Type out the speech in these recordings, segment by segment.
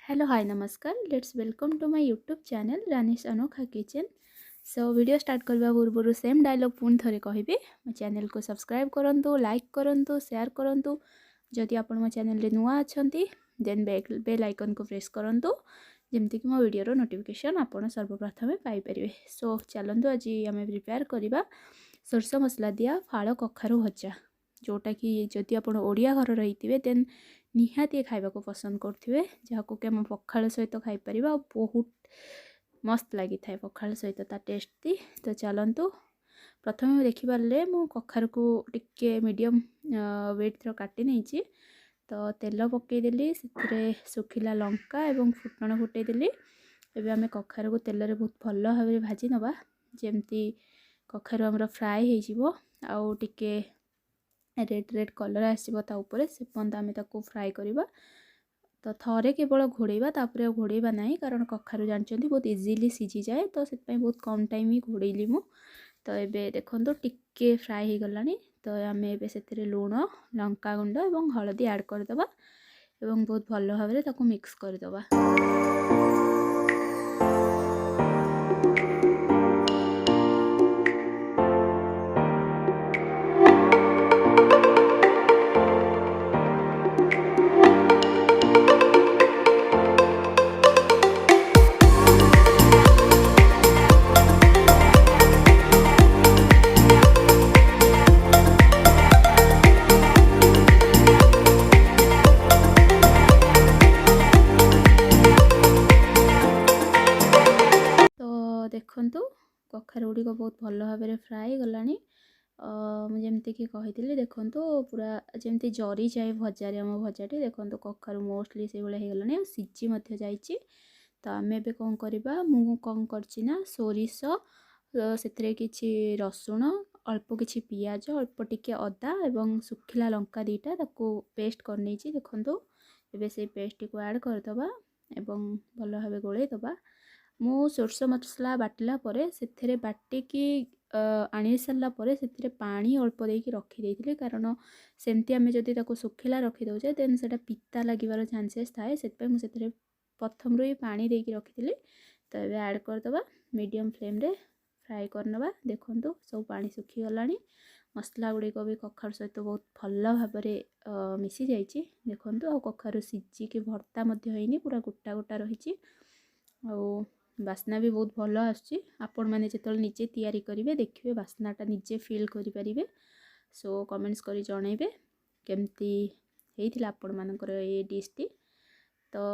Hello hi नमस्कार let's welcome to my YouTube channel Rani's Anokha kitchen. So video start करबा पूर्व same dialogue पुणी थे कहबी मो चैनल को सब्सक्राइब करंतु लाइक करंतु शेयर करंतु जदि आपण मो चैनल रे नुआ अछंती देन बेल आइकन को प्रेस करंतु जेमति कि मो वीडियो रो नोटिफिकेशन आपण सर्वप्रथम पाई परिबे। सो चलंतु आज आम प्रिपेयर करबा सरसो मसला दिया फाड़ कखारु भजा जोटा कि जदि आपण ओडिया घर रही देन निहाती खाइबा को पसंद करथिबे जहाको कि हम पखाल सहित खाई परिबा बहुत मस्त लगी थाए पखाल सहित ता टेस्टी। तो चलंतु प्रथम देखि पारले मु कखार को टिके मीडियम वेट रो काटी नैची। तो तेल पकई देली सेथिरे सुखिला लंका एवं फुटण फुटई देली। एबे आमे कखार को तेल रे बहुत भलो भाबे भाजी नबा जेमती कखार हमर फ्राई हे जिवो आउ टिके रेड रेड कलर आसो ऊपर से पर्यंत आम ताको फ्राए करवा। तो थरे केवल घोड़ेबा तापर घोड़ेबा नहीं कारण कखारु जानते बहुत इजिली सीझी जाए तो से बहुत कम टाइम ही घोड़ेली मु। तो ये देखो टिके फ्राए हो गलानी। तो आम ए लुण लंका गुंड और हलदी ऐड करदे और बहुत भल भाव मिक्स करदे। देखंतु कखार गुड़िक बहुत भल भाव फ्राए गलानी। मुझे कि कही देखंतु पूरा जमती जरी जाए भजारे आम भजाटी देखंतु कखार मोस्टली से भाई होगलानी सीझी जाइए। तो आम ए कौन करवा मु कौन करना सोरिष से किछि रसुण अल्प किछि पियाज अल्प टिके अदा एवं सुखिला लंका दीटा ताको पेस्ट करनी। देखंतु एबे से पेस्ट को ऐड करदबा एवं भल भाव गोले दबा। मु सोरस मसला बाटिला परे सेथरे बाटिकी आनी सारा परे सेथरे पानी अल्प देकी रखी देइथिले कारण सेमती आमे जदि ताको सुखिला रखी दउचे देन सेटा पिता लागिबार चांसेस थाए सेतपे मु सेथरे प्रथम रो पानी देकी रखिथिले। तो एबे ऐड करदबा मीडियम फ्लेम रे फ्राए करनबा। देखंतु सब पानी सुखी गलानी मसला गुड़िक भी कखार सहित बहुत भल भाव मिसी जाइए। देखंतु आ कखार सीझिकी भर्ता मध्य होइनी पूरा गोटा गोटा रही बास्ना भी बहुत भल आसुची। आपण माने जेतल निजे तैयारी करिवे देखिवे बास्नाटा निजे फील करि परिबे। सो कमेंट्स करी जणैबे केमती हेइथिला आपण मानकर ए डिशटी। तो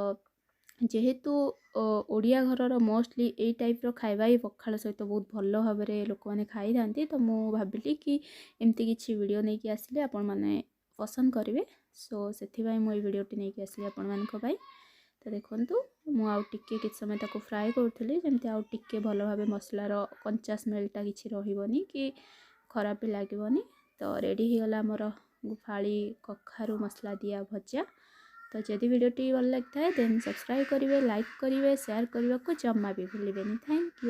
जेहेतु ओडिया घरर मोस्टली ए टाइप रो खाइबा ही पखाल सहित बहुत भल भाव लोक मैंने खाई थांती। तो मु भाबिली कि एमती किछि वीडियो नहीं कि आसिले आपण माने पसंद करिवे। सो सेथिबाई मु ए वीडियोटी नहीं कि आसिले आपण मानक पाई। तो देखंतु मु आउ टिके किछ समय ताको फ्राए करथली जेमती आउ टिके भल भाव मसलार कंचा स्मेलटा किछि रहिबोनी कि खराब भी लागोनी। तो रेडी हो गला मोर फाड़ी कखारु मसला दिया भजा। तो जदि वीडियोटी भल लगता है देन सब्सक्राइब करेंगे लाइक करेंगे शेयर करने को जम्मा भी भूलिबेनी। Thank you.